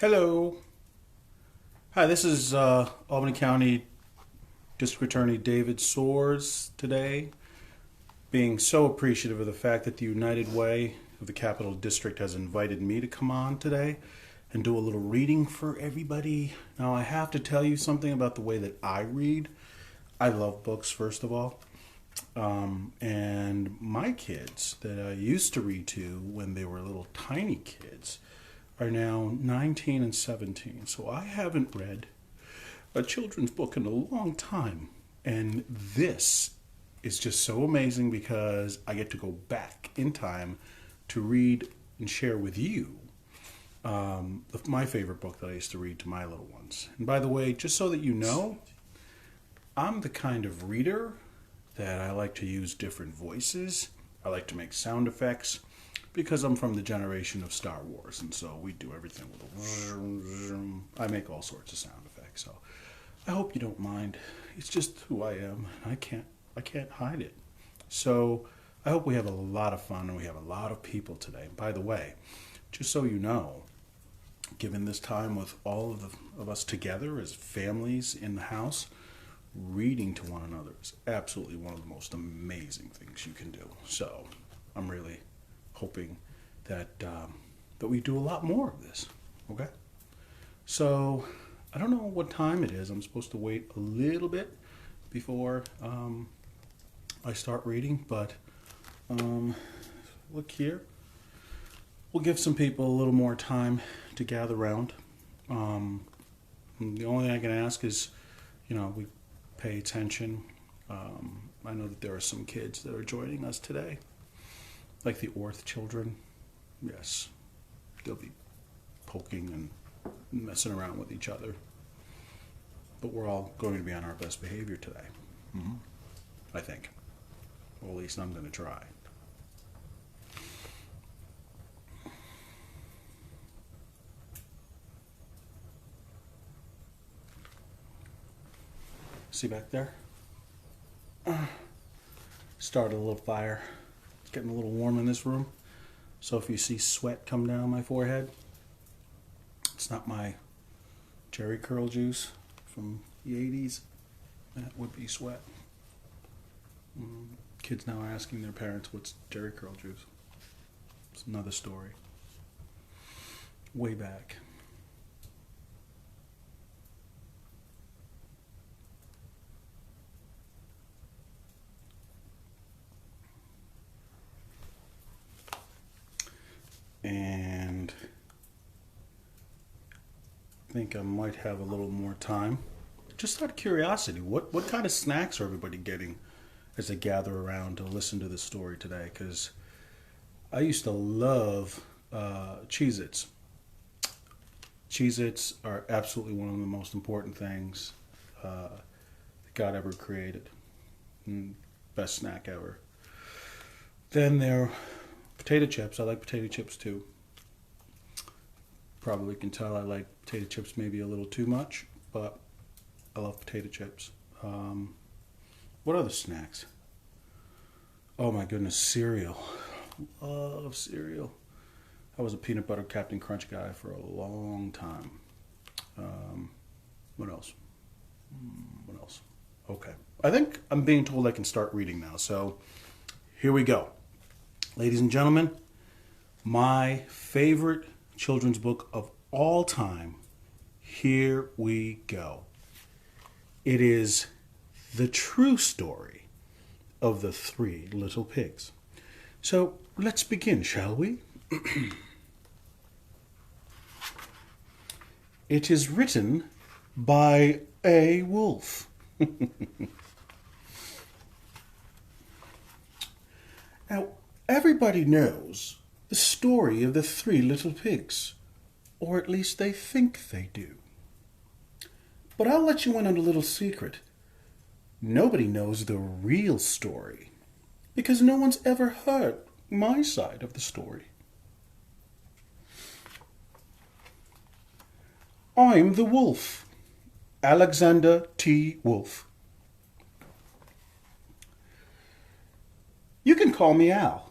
Hello. Hi, this is Albany County District Attorney David Soares today, being so appreciative of the fact that the United Way of the Capital District has invited me to come on today and do a little reading for everybody. Now, I have to tell you something about the way that I read. I love books, first of all. And my kids that I used to read to when they were little tiny kids are now 19 and 17. So I haven't read a children's book in a long time. And this is just so amazing because I get to go back in time to read and share with you my favorite book that I used to read to my little ones. And by the way, just so that you know, I'm the kind of reader that I like to use different voices. I like to make sound effects because I'm from the generation of Star Wars, and so we do everything with a vroom, vroom. I make all sorts of sound effects, so I hope you don't mind. It's just who I am. I can't hide it. So I hope we have a lot of fun and we have a lot of people today. And by the way, just so you know, given this time with all of us together as families in the house, reading to one another is absolutely one of the most amazing things you can do. So I'm really hoping that that we do a lot more of this. Okay. So I don't know what time it is. I'm supposed to wait a little bit before I start reading, but look here. We'll give some people a little more time to gather around. The only thing I can ask is, we pay attention. I know that there are some kids that are joining us today, like the Orth children. Yes, they'll be poking and messing around with each other. But we're all going to be on our best behavior today. I think. Or at least I'm going to try. See back there? Started a little fire. It's getting a little warm in this room. So if you see sweat come down my forehead, it's not my Jerry curl juice from the 80s. That would be sweat. Kids now are asking their parents what's Jerry curl juice. It's another story. Way back. And I think I might have a little more time. Just out of curiosity, what kind of snacks are everybody getting as they gather around to listen to this story today? Because I used to love Cheez-Its. Cheez-Its are absolutely one of the most important things that God ever created. Best snack ever. Then there are potato chips. I like potato chips too. Probably can tell I like potato chips maybe a little too much, but I love potato chips. What other snacks? Oh my goodness, cereal. Love cereal. I was a peanut butter Captain Crunch guy for a long time. What else? What else? Okay. I think I'm being told I can start reading now, so here we go. Ladies and gentlemen, my favorite children's book of all time. Here we go. It is the true story of the Three Little Pigs. So let's begin, shall we? It is written by a wolf. Now, everybody knows the story of the Three Little Pigs, or at least they think they do. But I'll let you in on a little secret. Nobody knows the real story, because no one's ever heard my side of the story. I'm the wolf, Alexander T. Wolf. You can call me Al.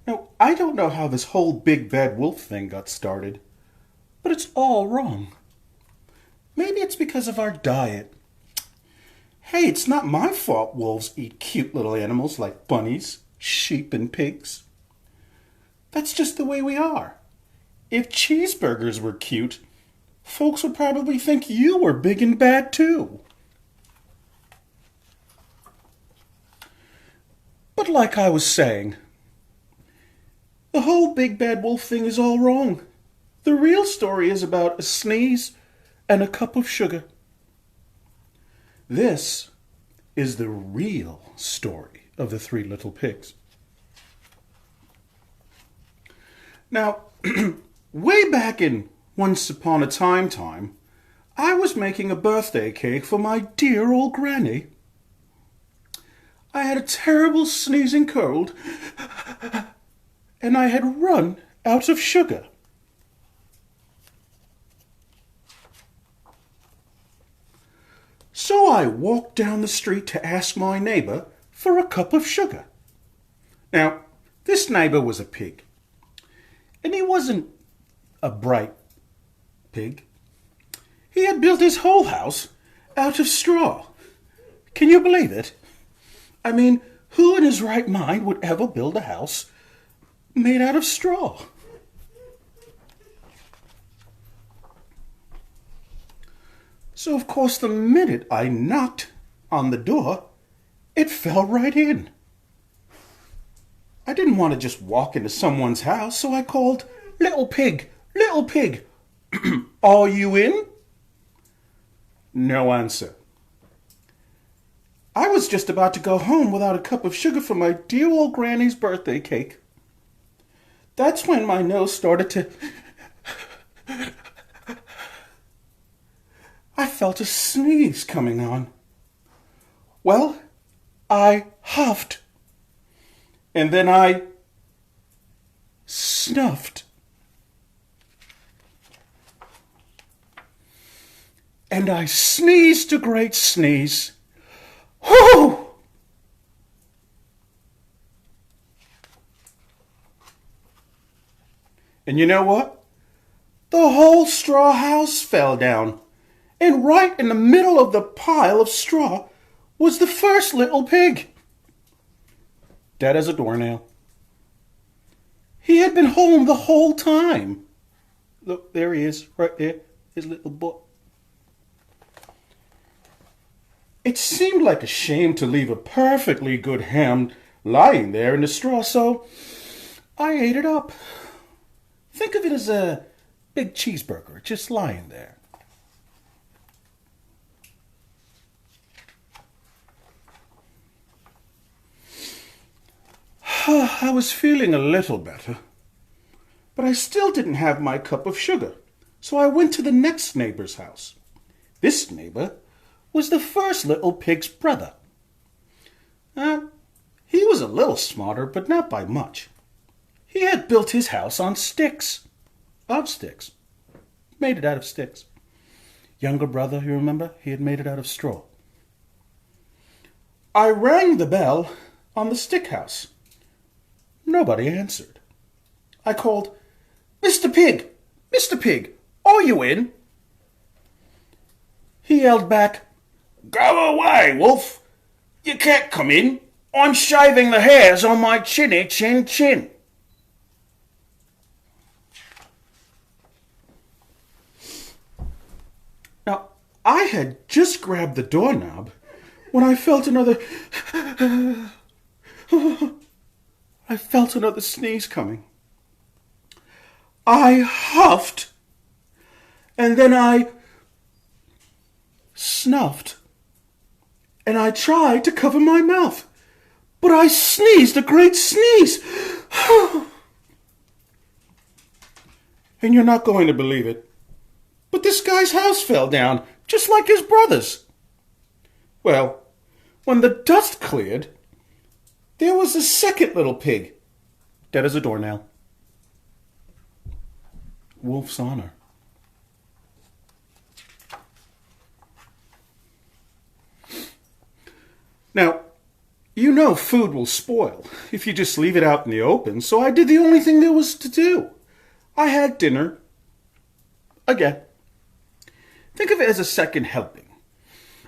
Now, I don't know how this whole big bad wolf thing got started, but it's all wrong. Maybe it's because of our diet. Hey, it's not my fault wolves eat cute little animals like bunnies, sheep, and pigs. That's just the way we are. If cheeseburgers were cute, folks would probably think you were big and bad too. But like I was saying, the whole big bad wolf thing is all wrong. The real story is about a sneeze and a cup of sugar. This is the real story of the three little pigs. Now, way back in Once Upon a Time, I was making a birthday cake for my dear old granny. I had a terrible sneezing cold, and I had run out of sugar. So I walked down the street to ask my neighbor for a cup of sugar. Now, this neighbor was a pig, and he wasn't a bright pig. He had built his whole house out of straw. Can you believe it? I mean, who in his right mind would ever build a house made out of straw? So, of course, the minute I knocked on the door, it fell right in. I didn't want to just walk into someone's house, so I called, "Little pig, are you in?" No answer. I was just about to go home without a cup of sugar for my dear old granny's birthday cake. That's when my nose started to... I felt a sneeze coming on. Well, I huffed. And then I snuffed. And I sneezed a great sneeze. Whoo! And you know what? The whole straw house fell down. And right in the middle of the pile of straw was the first little pig. Dead as a doornail. He had been home the whole time. Look, there he is, right there, his little butt. It seemed like a shame to leave a perfectly good ham lying there in the straw, so I ate it up. Think of it as a big cheeseburger just lying there. I was feeling a little better, but I still didn't have my cup of sugar, so I went to the next neighbor's house. This neighbor was the first little pig's brother. He was a little smarter, but not by much. He had built his house on sticks. Of sticks. Made it out of sticks. Younger brother, you remember? He had made it out of straw. I rang the bell on the stick house. Nobody answered. I called, "Mr. Pig! Mr. Pig! Are you in?" He yelled back, "Go away, Wolf! You can't come in. I'm shaving the hairs on my chinny chin chin." Now, I had just grabbed the doorknob when I felt another sneeze coming. I huffed, and then I snuffed, and I tried to cover my mouth, but I sneezed a great sneeze. And you're not going to believe it, but this guy's house fell down, just like his brother's. Well, when the dust cleared, there was a second little pig, dead as a doornail. Wolf's honor. Now, you know food will spoil if you just leave it out in the open, so I did the only thing there was to do. I had dinner. again. Think of it as a second helping.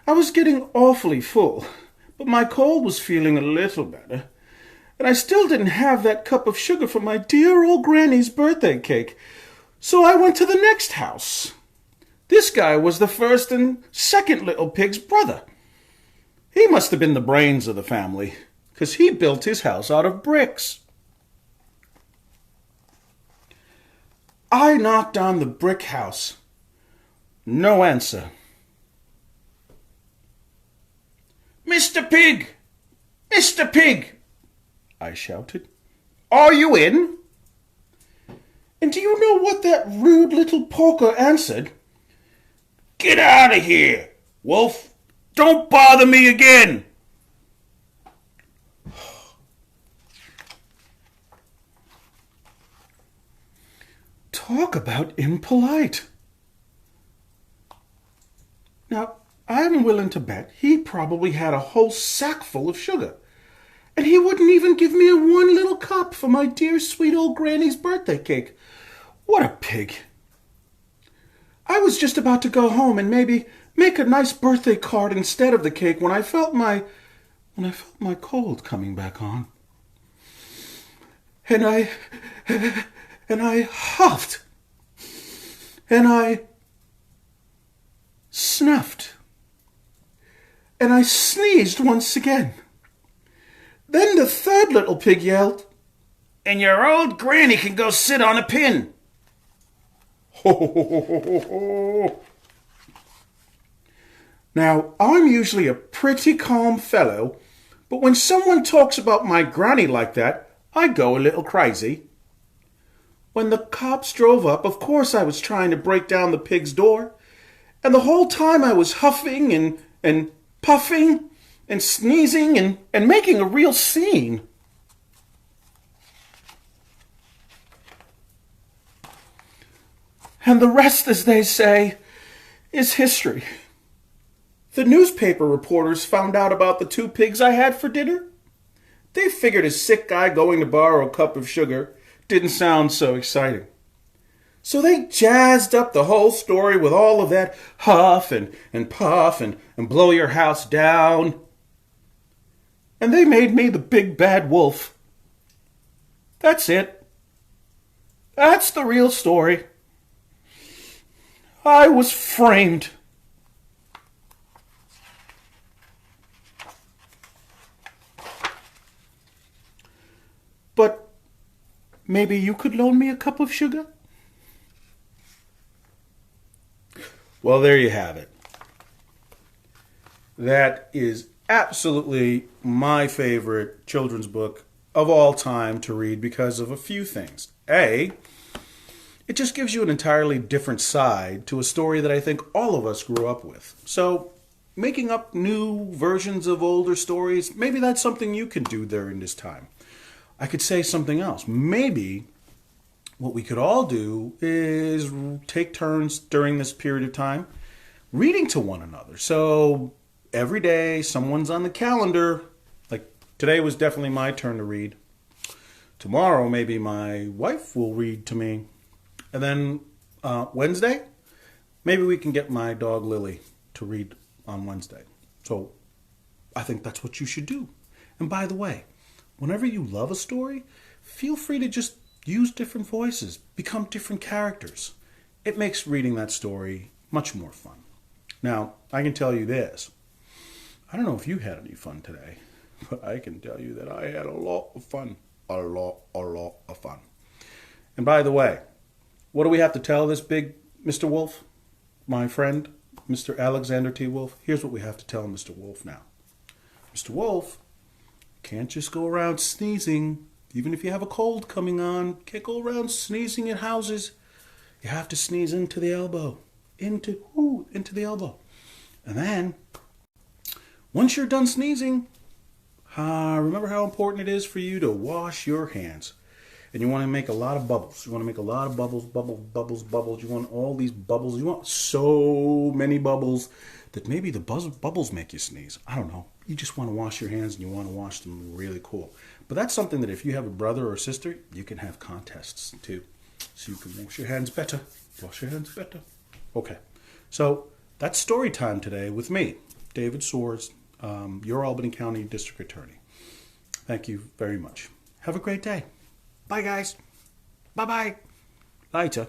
I was getting awfully full, but my cold was feeling a little better, and I still didn't have that cup of sugar for my dear old Granny's birthday cake, so I went to the next house. This guy was the first and second little pig's brother. He must have been the brains of the family, 'cause he built his house out of bricks. I knocked on the brick house. No answer. "Mr. Pig! Mr. Pig!" I shouted. "Are you in?" And do you know what that rude little porker answered? "Get out of here, Wolf! Don't bother me again!" Talk about impolite. Now, I'm willing to bet he probably had a whole sack full of sugar, and he wouldn't even give me one little cup for my dear sweet old Granny's birthday cake. What a pig. I was just about to go home and maybe make a nice birthday card instead of the cake when I felt my cold coming back on. And I huffed, and I snuffed, and I sneezed once again. Then the third little pig yelled, "And your old Granny can go sit on a pin." Ho, ho, ho, ho, ho, ho. Now, I'm usually a pretty calm fellow, but when someone talks about my granny like that, I go a little crazy. When the cops drove up, of course I was trying to break down the pig's door, and the whole time I was huffing and puffing and sneezing and making a real scene. And the rest, as they say, is history. The newspaper reporters found out about the 2 pigs I had for dinner. They figured a sick guy going to borrow a cup of sugar didn't sound so exciting. So they jazzed up the whole story with all of that huff and puff and blow your house down. And they made me the big bad wolf. That's it. That's the real story. I was framed. But maybe you could loan me a cup of sugar? Well, there you have it. That is absolutely my favorite children's book of all time to read because of a few things. A, it just gives you an entirely different side to a story that I think all of us grew up with. So, making up new versions of older stories, maybe that's something you can do during this time. I could say something else. Maybe what we could all do is take turns during this period of time reading to one another. So every day someone's on the calendar. Like today was definitely my turn to read. Tomorrow maybe my wife will read to me. And then Wednesday, maybe we can get my dog Lily to read on Wednesday. So I think that's what you should do. And by the way, whenever you love a story, feel free to just use different voices, become different characters. It makes reading that story much more fun. Now, I can tell you this. I don't know if you had any fun today, but I can tell you that I had a lot of fun. A lot of fun. And by the way, what do we have to tell this big Mr. Wolf? My friend, Mr. Alexander T. Wolf? Here's what we have to tell Mr. Wolf now. Mr. Wolf, can't just go around sneezing. Even if you have a cold coming on, can't go around sneezing in houses. You have to sneeze into the elbow. Into the elbow. And then, once you're done sneezing, remember how important it is for you to wash your hands. And you want to make a lot of bubbles. You want to make a lot of bubbles, bubbles. You want all these bubbles. You want so many bubbles that maybe the bubbles make you sneeze. I don't know. You just want to wash your hands and you want to wash them really cool. But that's something that if you have a brother or sister, you can have contests too. so you can wash your hands better. Wash your hands better. Okay, so that's story time today with me, David Soares, your Albany County District Attorney. Thank you very much. Have a great day. Bye, guys. Bye-bye. Later.